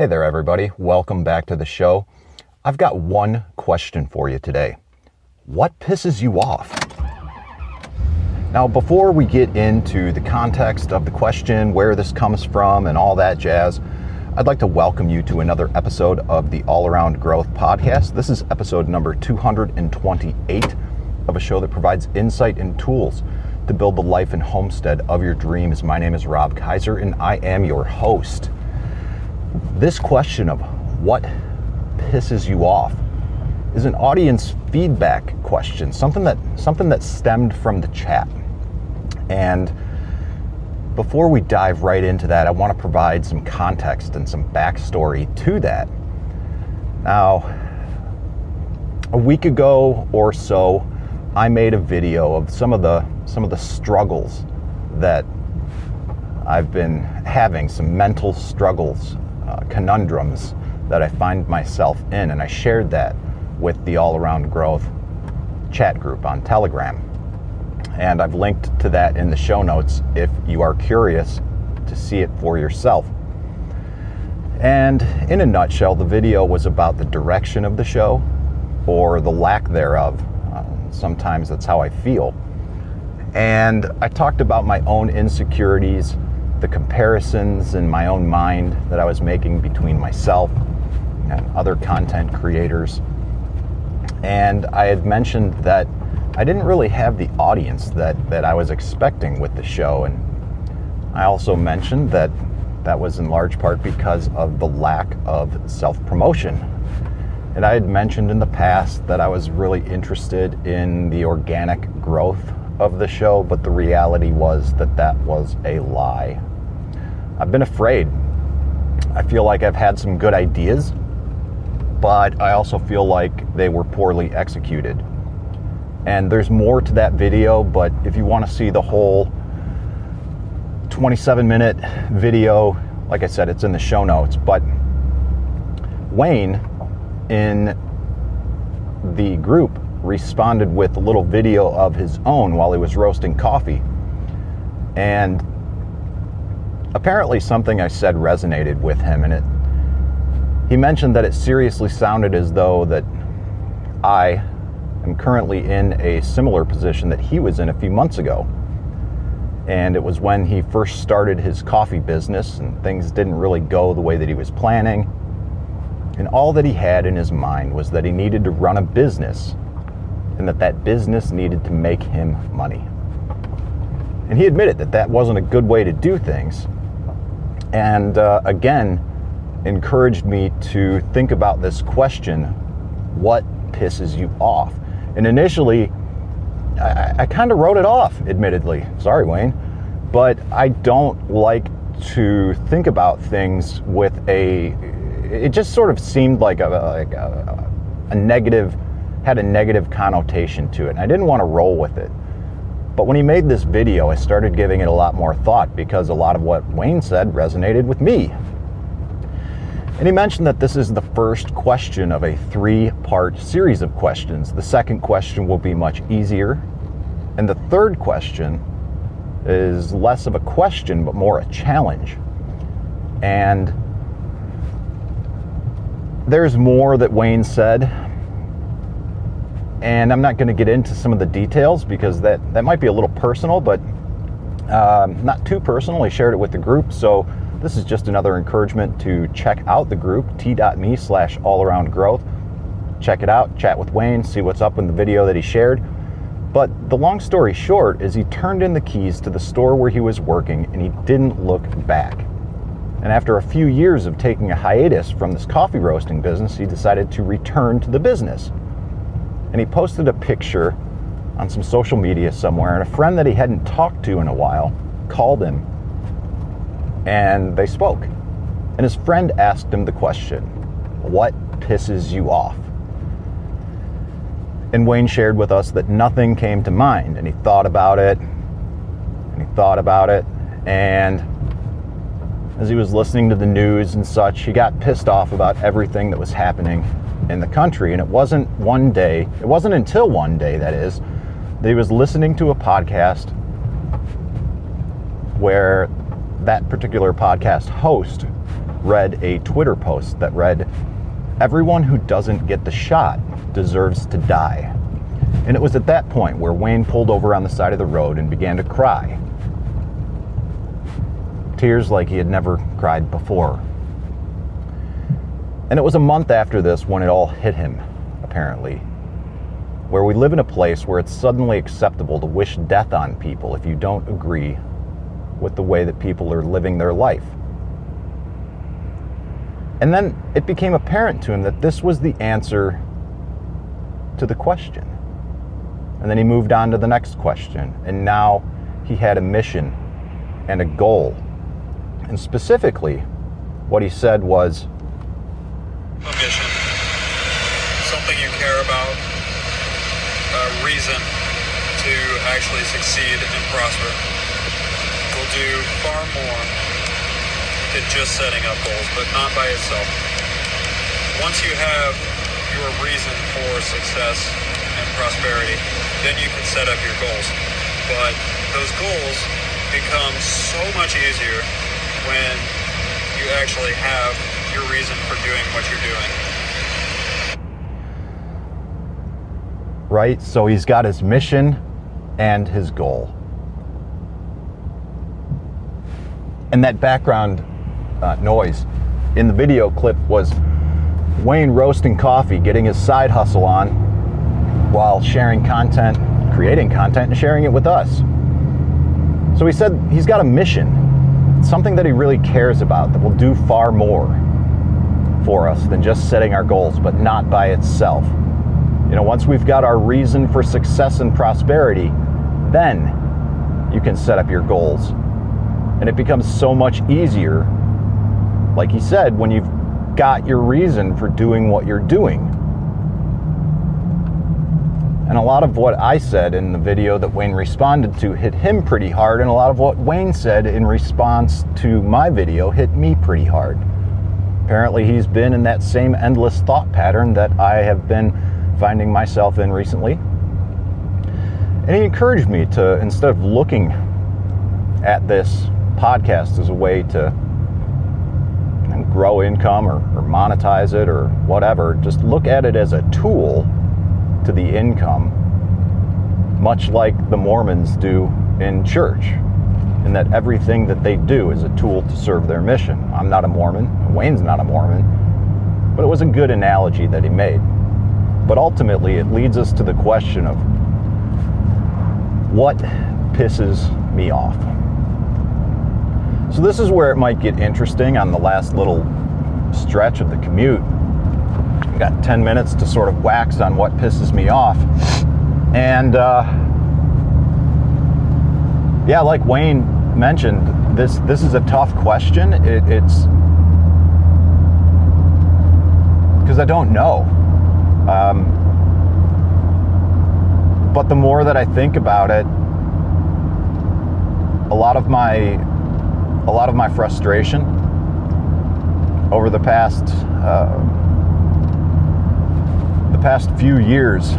Hey there, everybody. Welcome back to the show. I've got one question for you today. What pisses you off? Now, before we get into the context of the question, where this comes from, and all that jazz, I'd like to welcome you to another episode of the All Around Growth podcast. This is episode number 228 of a show that provides insight and tools to build the life and homestead of your dreams. My name is Rob Kaiser, and I am your host. This question of what pisses you off is an audience feedback question, something that stemmed from the chat. And before we dive right into that, I want to provide some context and some backstory to that. Now, a week ago or so, I made a video of some of the struggles that I've been having, some mental struggles, conundrums that I find myself in, and I shared that with the All Around Growth chat group on Telegram. And I've linked to that in the show notes if you are curious to see it for yourself. And in a nutshell, the video was about the direction of the show, or the lack thereof. Sometimes that's how I feel. And I talked about my own insecurities, the comparisons in my own mind that I was making between myself and other content creators. And I had mentioned that I didn't really have the audience that I was expecting with the show. And I also mentioned that was in large part because of the lack of self-promotion. And I had mentioned in the past that I was really interested in the organic growth of the show, but the reality was that was a lie. I've been afraid. I feel like I've had some good ideas, but I also feel like they were poorly executed. And there's more to that video, but if you want to see the whole 27-minute video, like I said, it's in the show notes. But Wayne in the group responded with a little video of his own while he was roasting coffee. And apparently something I said resonated with him, and he mentioned that it seriously sounded as though that I am currently in a similar position that he was in a few months ago. And it was when he first started his coffee business and things didn't really go the way that he was planning. And all that he had in his mind was that he needed to run a business and that business needed to make him money. And he admitted that wasn't a good way to do things. And again, encouraged me to think about this question, what pisses you off? And initially, I kind of wrote it off, admittedly. Sorry, Wayne. But I don't like to think about things with it just sort of seemed like a negative, had a negative connotation to it. And I didn't want to roll with it. But when he made this video, I started giving it a lot more thought because a lot of what Wayne said resonated with me. And he mentioned that this is the first question of a 3-part series of questions. The second question will be much easier. And the third question is less of a question, but more a challenge. And there's more that Wayne said. And I'm not going to get into some of the details because that might be a little personal, but not too personal. He shared it with the group. So this is just another encouragement to check out the group, t.me/allaroundgrowth. Check it out, chat with Wayne, see what's up in the video that he shared. But the long story short is he turned in the keys to the store where he was working and he didn't look back. And after a few years of taking a hiatus from this coffee roasting business, he decided to return to the business. And he posted a picture on some social media somewhere, and a friend that he hadn't talked to in a while called him, and they spoke. And his friend asked him the question, what pisses you off? And Wayne shared with us that nothing came to mind, and he thought about it, and as he was listening to the news and such, he got pissed off about everything that was happening in the country. And it wasn't until one day, that he was listening to a podcast where that particular podcast host read a Twitter post that read, "Everyone who doesn't get the shot deserves to die." And it was at that point where Wayne pulled over on the side of the road and began to cry. Tears like he had never cried before. And it was a month after this when it all hit him, apparently, where we live in a place where it's suddenly acceptable to wish death on people if you don't agree with the way that people are living their life. And then it became apparent to him that this was the answer to the question. And then he moved on to the next question. And now he had a mission and a goal. And specifically, what he said was, a mission, something you care about, a reason to actually succeed and prosper. Will do far more than just setting up goals, but not by itself. Once you have your reason for success and prosperity, then you can set up your goals. But those goals become so much easier when you actually have your reason for doing what you're doing. Right? So he's got his mission and his goal. And that background noise in the video clip was Wayne roasting coffee, getting his side hustle on while sharing content, creating content, and sharing it with us. So he said he's got a mission, something that he really cares about that will do far more for us than just setting our goals, but not by itself. You know, once we've got our reason for success and prosperity, then you can set up your goals. And it becomes so much easier, like he said, when you've got your reason for doing what you're doing. And a lot of what I said in the video that Wayne responded to hit him pretty hard, and a lot of what Wayne said in response to my video hit me pretty hard. Apparently he's been in that same endless thought pattern that I have been finding myself in recently. And he encouraged me to, instead of looking at this podcast as a way to grow income or monetize it or whatever, just look at it as a tool to the income, much like the Mormons do in church, and that everything that they do is a tool to serve their mission. I'm not a Mormon, Wayne's not a Mormon, but it was a good analogy that he made. But ultimately, it leads us to the question of what pisses me off. So this is where it might get interesting on the last little stretch of the commute. I've got 10 minutes to sort of wax on what pisses me off. And yeah, like Wayne mentioned, this is a tough question. It's because I don't know. But the more that I think about it, a lot of my frustration over the past few years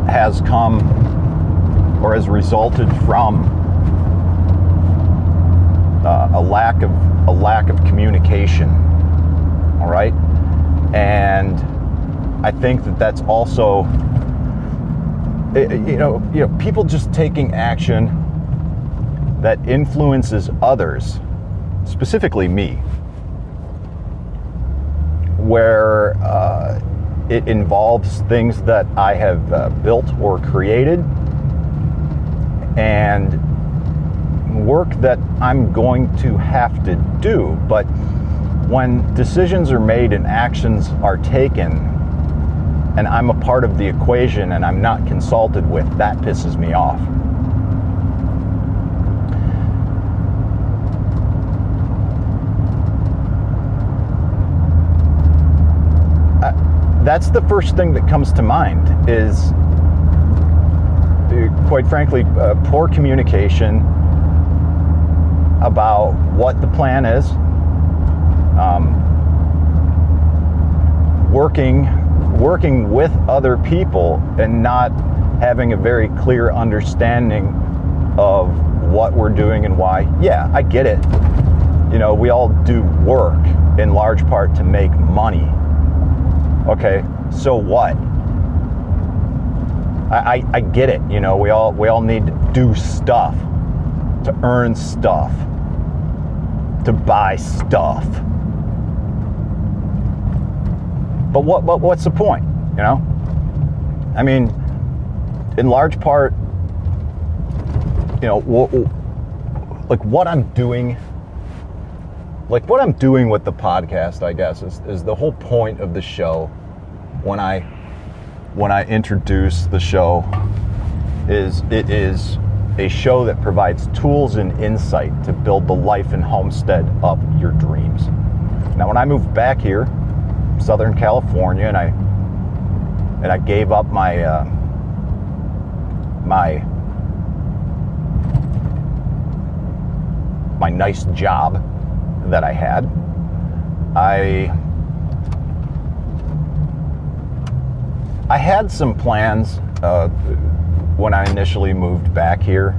has come or has resulted from a lack of communication. All right, and I think that that's also people just taking action that influences others, specifically me, where it involves things that I have built or created and work that I'm going to have to do. But when decisions are made and actions are taken and I'm a part of the equation and I'm not consulted with, that pisses me off. That's the first thing that comes to mind is, quite frankly, poor communication about what the plan is, working with other people and not having a very clear understanding of what we're doing and why. Yeah, I get it. we all do work in large part to make money. Okay, so what? I get it. We all need to do stuff, to earn stuff, to buy stuff. But what's the point? I mean, in large part, what I'm doing with the podcast, I guess, is the whole point of the show. When I introduce the show, it is a show that provides tools and insight to build the life and homestead of your dreams. Now, when I moved back here, Southern California, and I gave up my nice job that I had, I had some plans when I initially moved back here,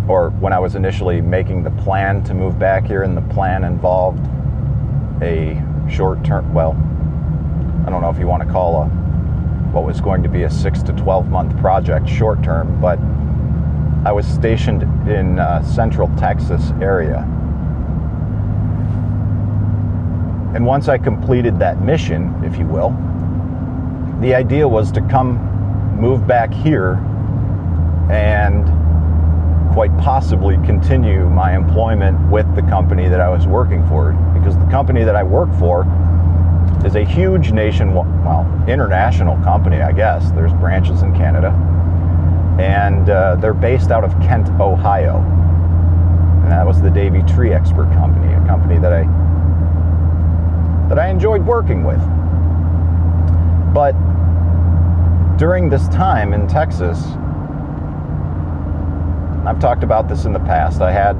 or when I was initially making the plan to move back here, and the plan involved a short-term, well, I don't know if you want to call what was going to be a 6 to 12 month project short-term, but I was stationed in Central Texas area. And once I completed that mission, if you will, the idea was to move back here and quite possibly continue my employment with the company that I was working for, because the company that I work for is a huge international company, I guess. There's branches in Canada, and they're based out of Kent, Ohio, and that was the Davey Tree Expert Company, a company that I enjoyed working with. But during this time in Texas, I've talked about this in the past, I had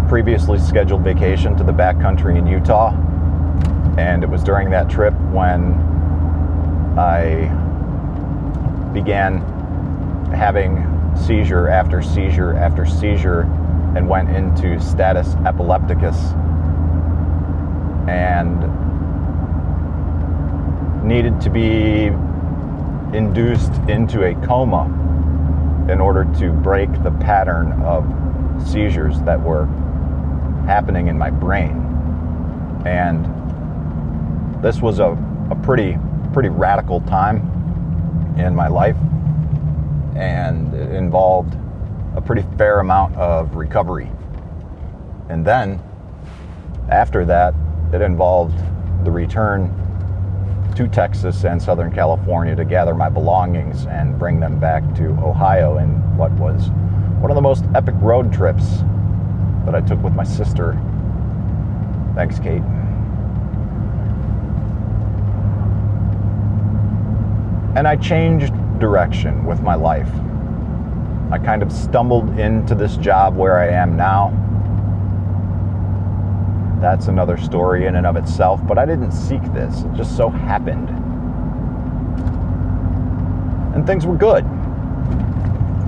previously scheduled vacation to the backcountry in Utah, and it was during that trip when I began having seizure after seizure after seizure and went into status epilepticus and needed to be induced into a coma in order to break the pattern of seizures that were happening in my brain. And this was a pretty radical time in my life, and it involved a pretty fair amount of recovery. And then after that, it involved the return to Texas and Southern California to gather my belongings and bring them back to Ohio in what was one of the most epic road trips that I took with my sister. Thanks, Kate. And I changed direction with my life. I kind of stumbled into this job where I am now. That's another story in and of itself, but I didn't seek this. It just so happened. And things were good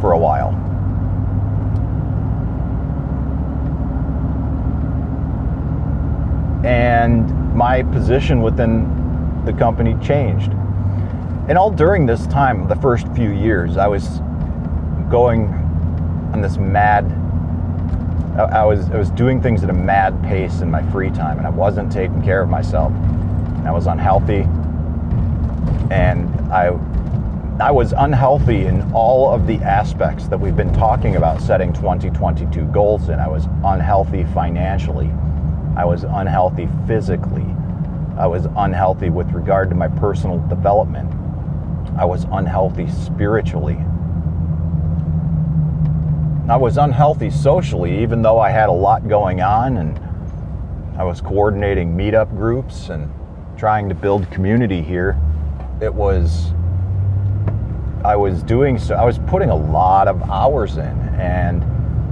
for a while. And my position within the company changed. And all during this time, the first few years, I was going on this mad, I was doing things at a mad pace in my free time, and I wasn't taking care of myself. I was unhealthy, and I was unhealthy in all of the aspects that we've been talking about setting 2022 goals in. I was unhealthy financially. I was unhealthy physically. I was unhealthy with regard to my personal development. I was unhealthy spiritually. I was unhealthy socially, even though I had a lot going on, and I was coordinating meetup groups and trying to build community here. I was putting a lot of hours in, and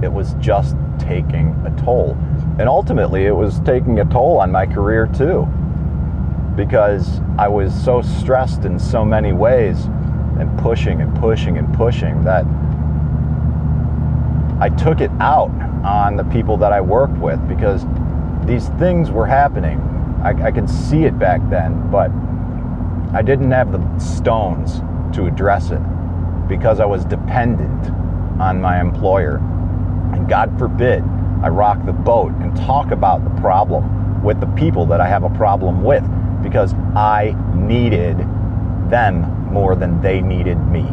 it was just taking a toll. And ultimately, it was taking a toll on my career too, because I was so stressed in so many ways and pushing that I took it out on the people that I worked with, because these things were happening. I could see it back then, but I didn't have the stones to address it because I was dependent on my employer. And God forbid I rock the boat and talk about the problem with the people that I have a problem with, because I needed them more than they needed me.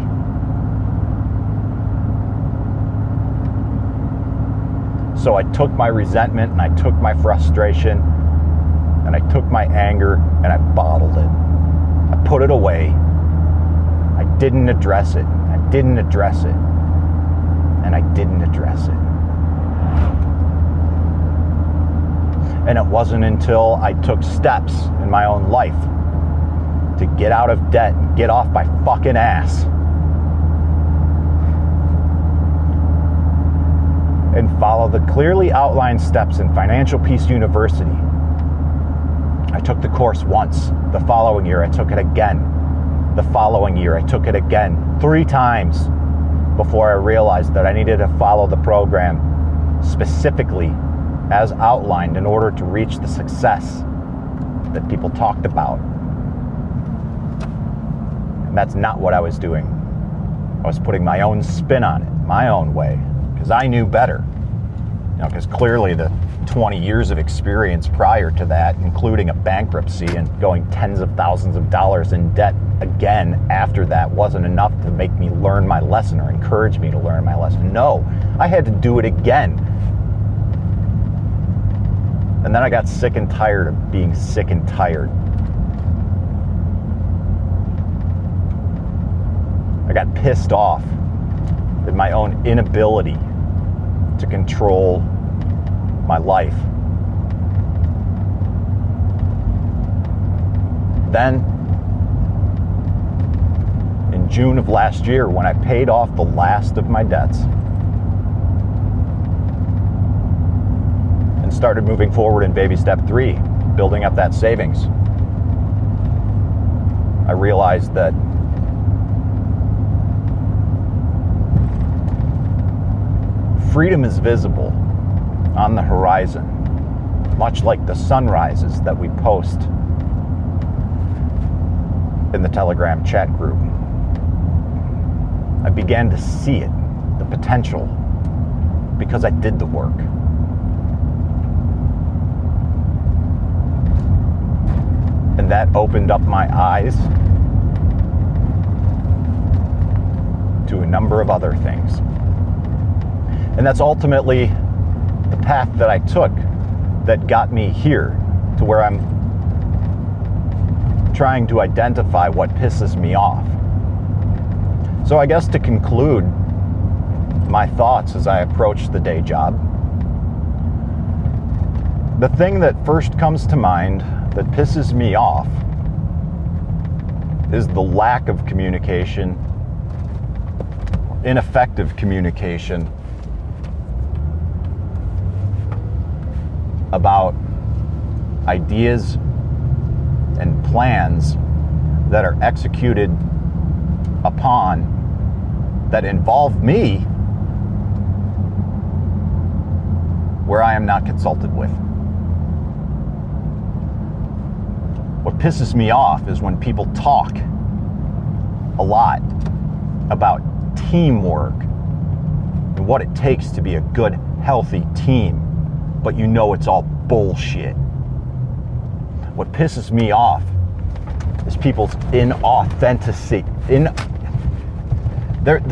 So I took my resentment and I took my frustration and I took my anger and I bottled it. I put it away. I didn't address it. I didn't address it. And I didn't address it. And it wasn't until I took steps in my own life to get out of debt and get off my fucking ass and follow the clearly outlined steps in Financial Peace University. I took the course once. The following year, I took it again. The following year, I took it again 3 times before I realized that I needed to follow the program specifically as outlined in order to reach the success that people talked about. And that's not what I was doing. I was putting my own spin on it, my own way, because I knew better. Because clearly the 20 years of experience prior to that, including a bankruptcy and going tens of thousands of dollars in debt again after that, wasn't enough to make me learn my lesson or encourage me to learn my lesson. No, I had to do it again. And then I got sick and tired of being sick and tired. I got pissed off at my own inability to control my life. Then, in June of last year, when I paid off the last of my debts and started moving forward in baby step 3, building up that savings, I realized that freedom is visible on the horizon, much like the sunrises that we post in the Telegram chat group. I began to see it, the potential, because I did the work. And that opened up my eyes to a number of other things. And that's ultimately the path that I took that got me here to where I'm trying to identify what pisses me off. So I guess to conclude my thoughts as I approach the day job, the thing that first comes to mind that pisses me off is the lack of communication, ineffective communication about ideas and plans that are executed upon that involve me where I am not consulted with. What pisses me off is when people talk a lot about teamwork and what it takes to be a good, healthy team, but you know it's all bullshit. What pisses me off is people's inauthenticity.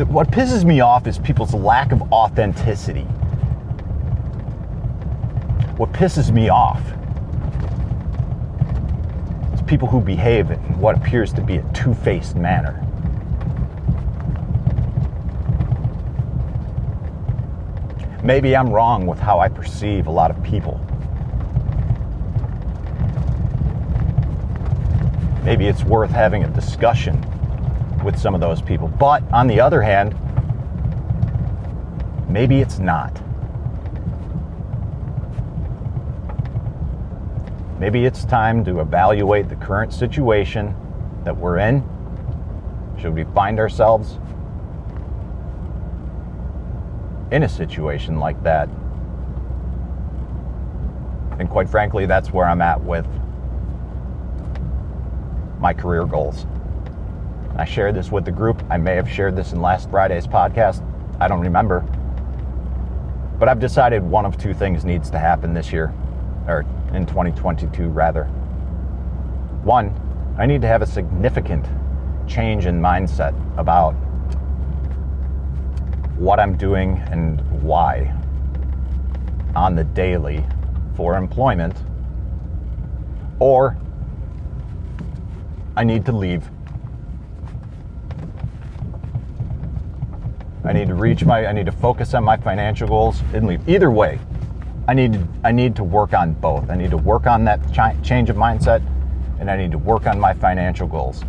What pisses me off is people's lack of authenticity. What pisses me off is people who behave in what appears to be a two-faced manner. Maybe I'm wrong with how I perceive a lot of people. Maybe it's worth having a discussion with some of those people. But on the other hand, maybe it's not. Maybe it's time to evaluate the current situation that we're in. Should we find ourselves in a situation like that, And quite frankly, that's where I'm at with my career goals. I shared this with the group. I may have shared this in last Friday's podcast. I don't remember. But I've decided one of two things needs to happen this year, or in 2022 rather. One, I need to have a significant change in mindset about what I'm doing and why on the daily for employment, or I need to leave. I need to focus on my financial goals and leave. Either way, I need to work on both. I need to work on that change of mindset, and I need to work on my financial goals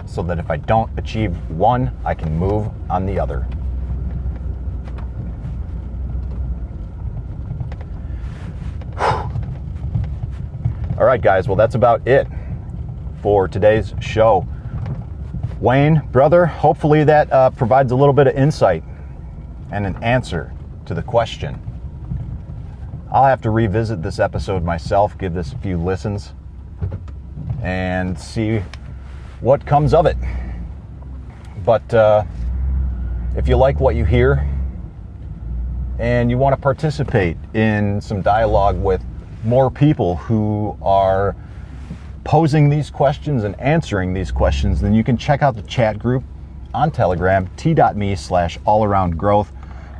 so that if I don't achieve one, I can move on the other. All right, guys. Well, that's about it for today's show. Wayne, brother, hopefully that provides a little bit of insight and an answer to the question. I'll have to revisit this episode myself, give this a few listens, and see what comes of it. But if you like what you hear and you want to participate in some dialogue with more people who are posing these questions and answering these questions, then you can check out the chat group on Telegram, t.me/allaroundgrowth.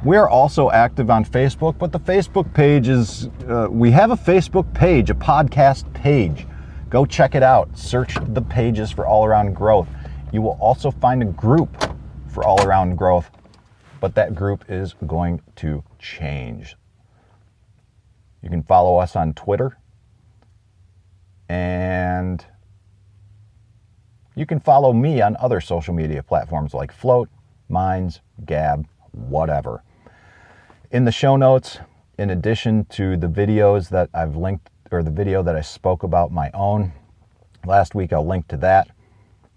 We're also active on Facebook, but the Facebook page is, we have a Facebook page, a podcast page. Go check it out. Search the pages for All Around Growth. You will also find a group for All Around Growth, but that group is going to change. You can follow us on Twitter, and you can follow me on other social media platforms like Float, Minds, Gab, whatever. In the show notes, in addition to the videos that I've linked, or the video that I spoke about my own last week, I'll link to that.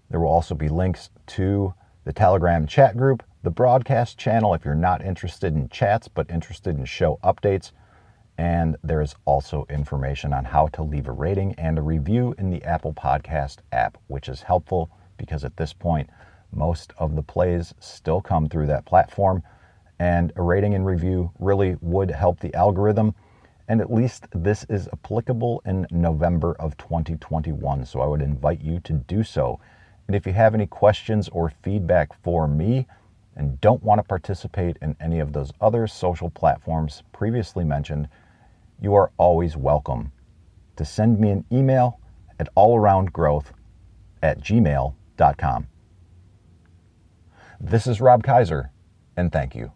There will also be links to the Telegram chat group, the broadcast channel if you're not interested in chats but interested in show updates. And there is also information on how to leave a rating and a review in the Apple Podcast app, which is helpful because at this point, most of the plays still come through that platform, and a rating and review really would help the algorithm. And at least this is applicable in November of 2021, so I would invite you to do so. And if you have any questions or feedback for me and don't want to participate in any of those other social platforms previously mentioned, you are always welcome to send me an email at allaroundgrowth@gmail.com. This is Rob Kaiser, and thank you.